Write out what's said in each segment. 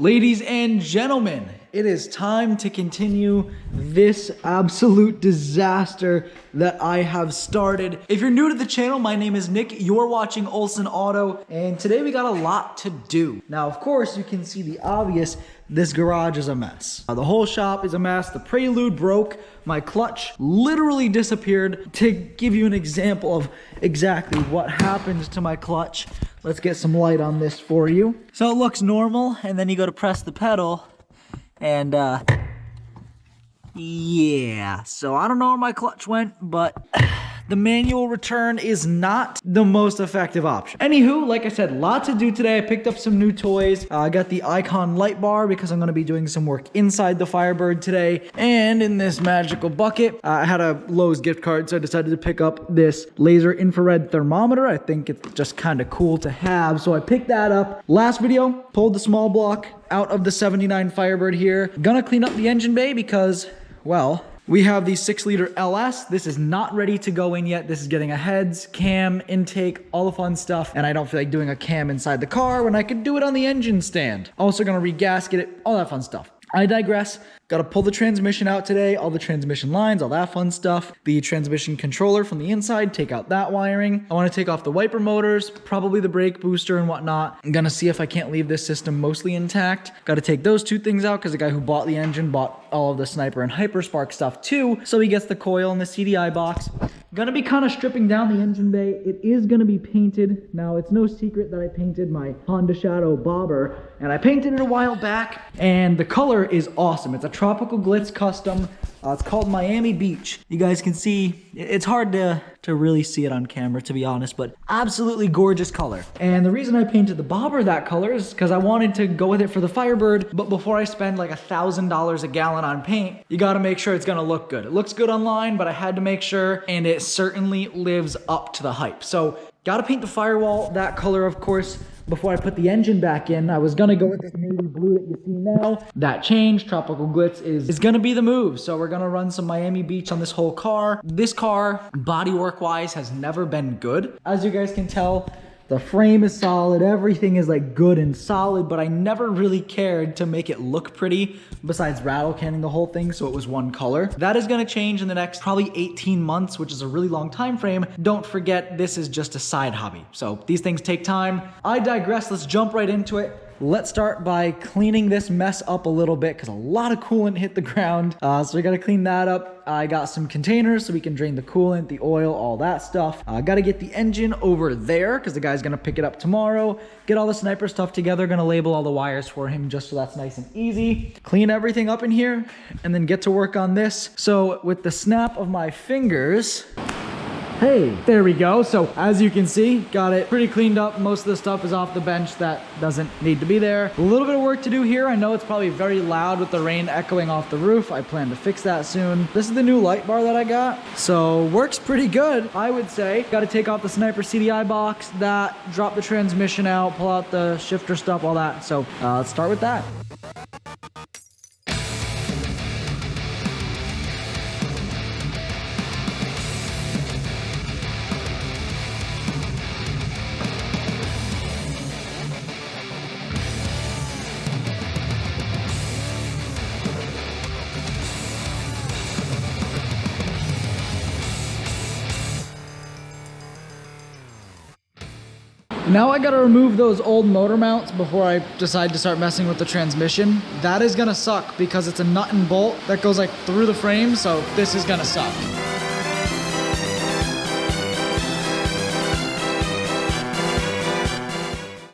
Ladies and gentlemen, it is time to continue this absolute disaster that I have started. If you're new to the channel, my name is Nick. You're watching Olsen Auto, and today we got a lot to do. Now, of course, you can see the obvious. This garage is a mess. The whole shop is a mess. The Prelude broke. My clutch literally disappeared. To give you an example of exactly what happens to my clutch, let's get some light on this for you. So it looks normal, and then you go to press the pedal, and yeah. So I don't know where my clutch went, but the manual return is not the most effective option. Anywho, like I said, lot to do today. I picked up some new toys. I got the Icon light bar because I'm gonna be doing some work inside the Firebird today. And in this magical bucket, I had a Lowe's gift card, so I decided to pick up this laser infrared thermometer. I think it's just kind of cool to have, so I picked that up. Last video, pulled the small block out of the 79 Firebird here. Gonna clean up the engine bay because, well, we have the 6-liter LS. This is not ready to go in yet. This is getting a heads, cam, intake, all the fun stuff. And I don't feel like doing a cam inside the car when I could do it on the engine stand. Also gonna re-gasket it, all that fun stuff. I digress. Gotta pull the transmission out today, all the transmission lines, all that fun stuff. The transmission controller from the inside, take out that wiring. I wanna take off the wiper motors, probably the brake booster and whatnot. I'm gonna see if I can't leave this system mostly intact. Gotta take those two things out because the guy who bought the engine bought all of the Sniper and Hyperspark stuff too. So he gets the coil and the CDI box. Gonna be kind of stripping down the engine bay. It is gonna be painted. Now, it's no secret that I painted my Honda Shadow bobber, and I painted it a while back, and the color is awesome. It's a Tropical Glitz custom. It's called Miami Beach. You guys can see, it's hard to really see it on camera, to be honest, but absolutely gorgeous color. And the reason I painted the bobber that color is because I wanted to go with it for the Firebird, but before I spend like $1,000 a gallon on paint, you gotta make sure it's gonna look good. It looks good online, but I had to make sure, and it certainly lives up to the hype. So, gotta paint the firewall that color, of course, before I put the engine back in. I was gonna go with this navy blue that you see now. That changed. Tropical Glitz is gonna be the move. So we're gonna run some Miami Beach on this whole car. This car, bodywork wise, has never been good. As you guys can tell, the frame is solid, everything is like good and solid, but I never really cared to make it look pretty besides rattle canning the whole thing, so it was one color. That is gonna change in the next probably 18 months, which is a really long time frame. Don't forget, this is just a side hobby. So these things take time. I digress, let's jump right into it. Let's start by cleaning this mess up a little bit because a lot of coolant hit the ground. So we gotta clean that up. I got some containers so we can drain the coolant, the oil, all that stuff. Gotta get the engine over there because the guy's gonna pick it up tomorrow. Get all the Sniper stuff together. Gonna label all the wires for him just so that's nice and easy. Clean everything up in here and then get to work on this. So with the snap of my fingers, hey, there we go. So as you can see, got it pretty cleaned up. Most of the stuff is off the bench that doesn't need to be there. A little bit of work to do here. I know it's probably very loud with the rain echoing off the roof. I plan to fix that soon. This is the new light bar that I got. So works pretty good, I would say. Got to take off the Sniper CDI box, drop the transmission out, pull out the shifter stuff, all that. So let's start with that. Now I gotta remove those old motor mounts before I decide to start messing with the transmission. That is gonna suck because it's a nut and bolt that goes like through the frame, so this is gonna suck.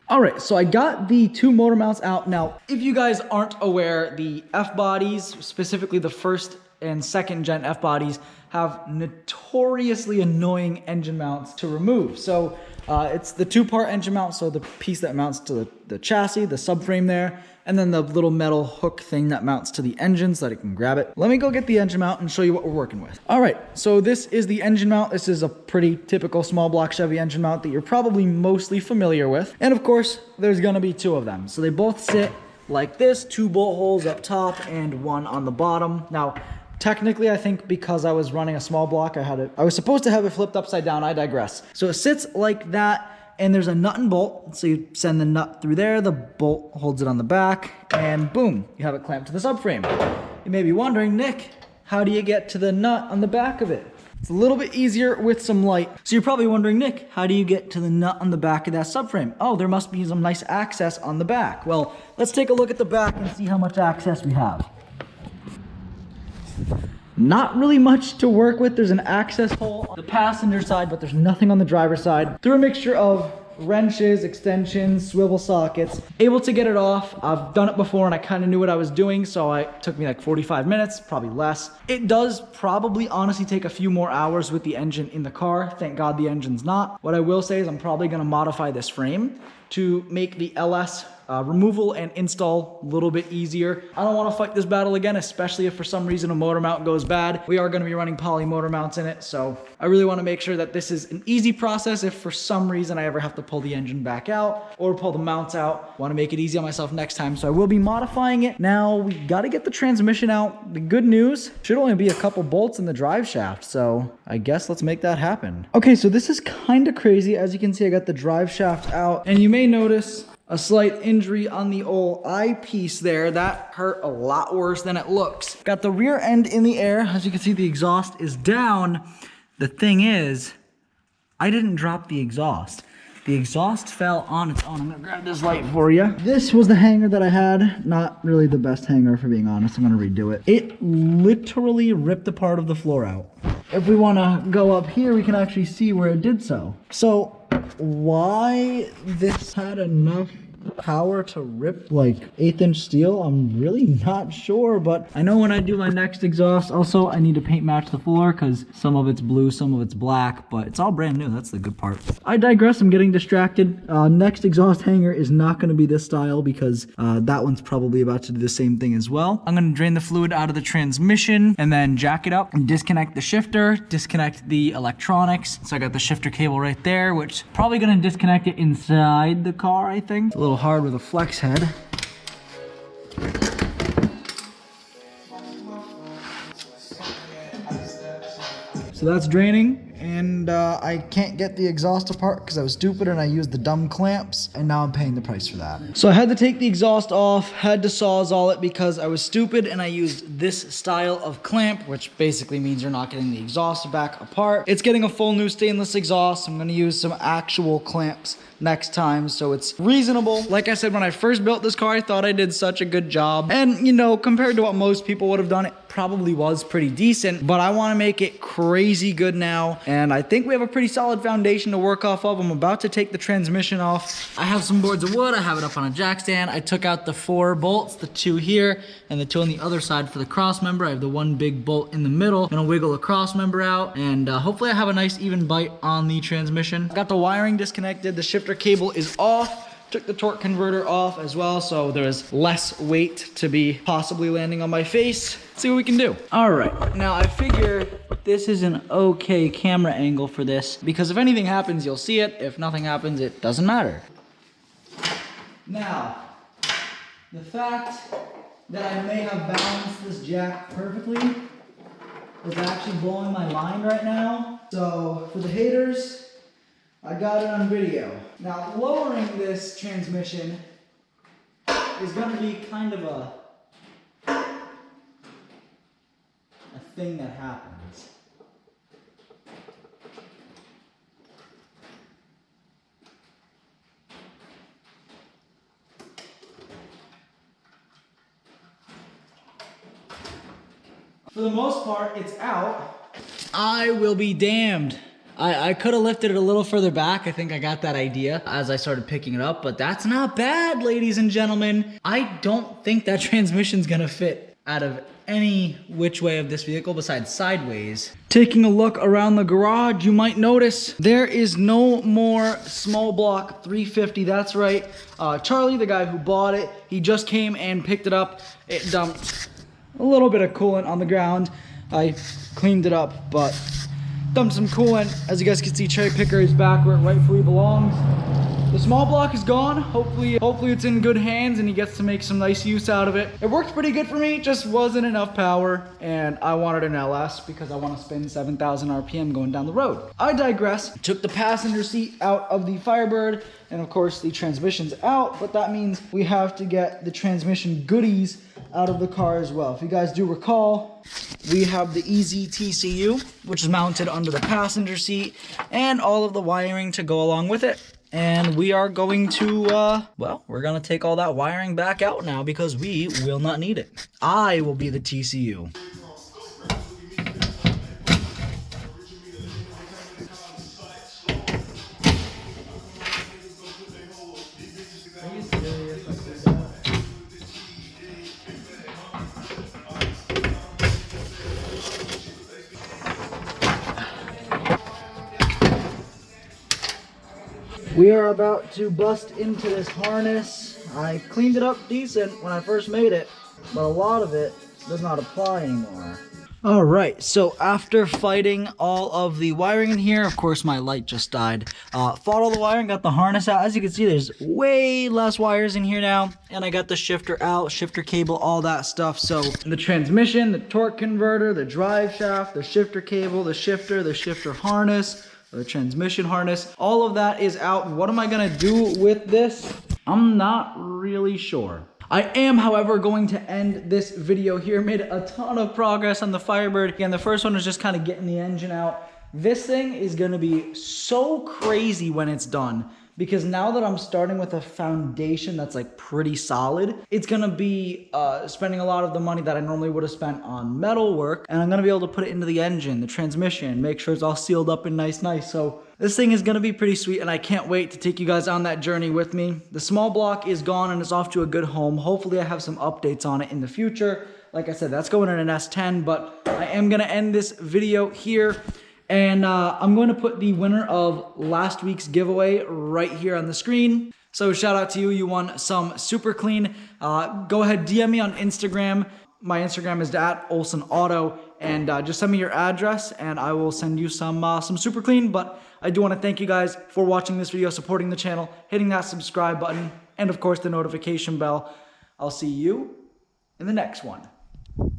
All right, so I got the two motor mounts out. Now, if you guys aren't aware, the F-bodies, specifically the first and second gen F-bodies, have notoriously annoying engine mounts to remove. So it's the two-part engine mount, so the piece that mounts to the chassis, the subframe there, and then the little metal hook thing that mounts to the engine so that it can grab it. Let me go get the engine mount and show you what we're working with. All right, so this is the engine mount. This is a pretty typical small block Chevy engine mount that you're probably mostly familiar with. And of course, there's gonna be two of them. So they both sit like this, two bolt holes up top and one on the bottom. Now, technically, I think because I was running a small block, I was supposed to have it flipped upside down. I digress. So it sits like that. and there's a nut and bolt. So you send the nut through there, the bolt holds it on the back, and boom, you have it clamped to the subframe. You may be wondering, Nick, how do you get to the nut on the back of it? It's a little bit easier with some light. So you're probably wondering, Nick, how do you get to the nut on the back of that subframe? Oh, there must be some nice access on the back. Well, let's take a look at the back and see how much access we have. Not really much to work with. There's an access hole on the passenger side, but there's nothing on the driver's side. Through a mixture of wrenches, extensions, swivel sockets, able to get it off. I've done it before and I kind of knew what I was doing, so it took me like 45 minutes, probably less. It does probably honestly take a few more hours with the engine in the car. Thank God the engine's not. What I will say is I'm probably going to modify this frame to make the LS removal and install a little bit easier. I don't want to fight this battle again, especially if for some reason a motor mount goes bad. We are going to be running poly motor mounts in it, so I really want to make sure that this is an easy process if for some reason I ever have to pull the engine back out or pull the mounts out. Want to make it easy on myself next time, so I will be modifying it. Now we got to get the transmission out. The good news, should only be a couple bolts in the drive shaft, so I guess let's make that happen. Okay, so this is kind of crazy. As you can see, I got the drive shaft out, and you may notice a slight injury on the old eyepiece there. That hurt a lot worse than it looks. Got the rear end in the air. As you can see, the exhaust is down. The thing is, I didn't drop the exhaust. The exhaust fell on its own. I'm gonna grab this light for you. This was the hanger that I had. Not really the best hanger, for being honest. I'm gonna redo it. It literally ripped a part of the floor out. If we wanna go up here, we can actually see where it did so. So why this had enough power to rip like 1/8" steel, I'm really not sure, but I know when I do my next exhaust, also I need to paint match the floor because some of it's blue, some of it's black, but it's all brand new. That's the good part. I digress. I'm getting distracted. Next exhaust hanger is not going to be this style because that one's probably about to do the same thing as well. I'm going to drain the fluid out of the transmission and then jack it up and disconnect the shifter, disconnect the electronics. So I got the shifter cable right there, which probably going to disconnect it inside the car, I think. It's a little hard with a flex head. So that's draining, and I can't get the exhaust apart because I was stupid and I used the dumb clamps, and now I'm paying the price for that. So I had to take the exhaust off, had to Sawzall it because I was stupid and I used this style of clamp, which basically means you're not getting the exhaust back apart. It's getting a full new stainless exhaust. I'm gonna use some actual clamps next time, so it's reasonable. Like I said, when I first built this car, I thought I did such a good job. And you know, compared to what most people would have done, it probably was pretty decent, but I want to make it crazy good now. And I think we have a pretty solid foundation to work off of. I'm about to take the transmission off. I have some boards of wood. I have it up on a jack stand. I took out the 4 bolts, the 2 here and the 2 on the other side for the cross member. I have the 1 big bolt in the middle. I'm gonna wiggle the cross member out, and hopefully I have a nice even bite on the transmission. Got the wiring disconnected. The shifter cable is off. Took the torque converter off as well, so there's less weight to be possibly landing on my face. Let's see what we can do. All right, now I figure this is an okay camera angle for this, because if anything happens, you'll see it. If nothing happens, it doesn't matter. Now, the fact that I may have balanced this jack perfectly is actually blowing my mind right now. So for the haters, I got it on video. Now, lowering this transmission is going to be kind of a thing that happens. For the most part, it's out. I will be damned. I could have lifted it a little further back. I think I got that idea as I started picking it up, but that's not bad, ladies and gentlemen. I don't think that transmission's gonna fit out of any which way of this vehicle besides sideways. Taking a look around the garage, you might notice there is no more small block 350. That's right. Charlie, the guy who bought it, he just came and picked it up. It dumped a little bit of coolant on the ground. I cleaned it up, but dumped some coolant. As you guys can see, cherry picker is back where it rightfully belongs. The small block is gone. Hopefully it's in good hands and he gets to make some nice use out of it. It worked pretty good for me, just wasn't enough power, and I wanted an LS because I want to spin 7,000 RPM going down the road. I digress. Took the passenger seat out of the Firebird, and of course the transmission's out, but that means we have to get the transmission goodies out of the car as well. If you guys do recall, we have the Easy TCU, which is mounted under the passenger seat, and all of the wiring to go along with it. And we are going to, well, we're going to take all that wiring back out now because we will not need it. I will be the TCU. We are about to bust into this harness. I cleaned it up decent when I first made it, but a lot of it does not apply anymore. All right, so after fighting all of the wiring in here, of course my light just died, fought all the wiring, got the harness out. As you can see, there's way less wires in here now, and I got the shifter out, shifter cable, all that stuff. So the transmission, the torque converter, the drive shaft, the shifter cable, the shifter harness, the transmission harness, all of that is out. What am I gonna do with this? I'm not really sure. I am, however, going to end this video here. Made a ton of progress on the Firebird. Again, the first one was just kind of getting the engine out. This thing is gonna be so crazy when it's done, because now that I'm starting with a foundation that's like pretty solid, it's gonna be spending a lot of the money that I normally would have spent on metal work, and I'm gonna be able to put it into the engine, the transmission, make sure it's all sealed up and nice. So this thing is gonna be pretty sweet, and I can't wait to take you guys on that journey with me. The small block is gone and it's off to a good home. Hopefully I have some updates on it in the future. Like I said, that's going in an S10, but I am gonna end this video here. And I'm going to put the winner of last week's giveaway right here on the screen. So shout out to you. You won some SuperClean. Go ahead, DM me on Instagram. My Instagram is @OlsonAuto. And just send me your address and I will send you some SuperClean. But I do want to thank you guys for watching this video, supporting the channel, hitting that subscribe button, and of course the notification bell. I'll see you in the next one.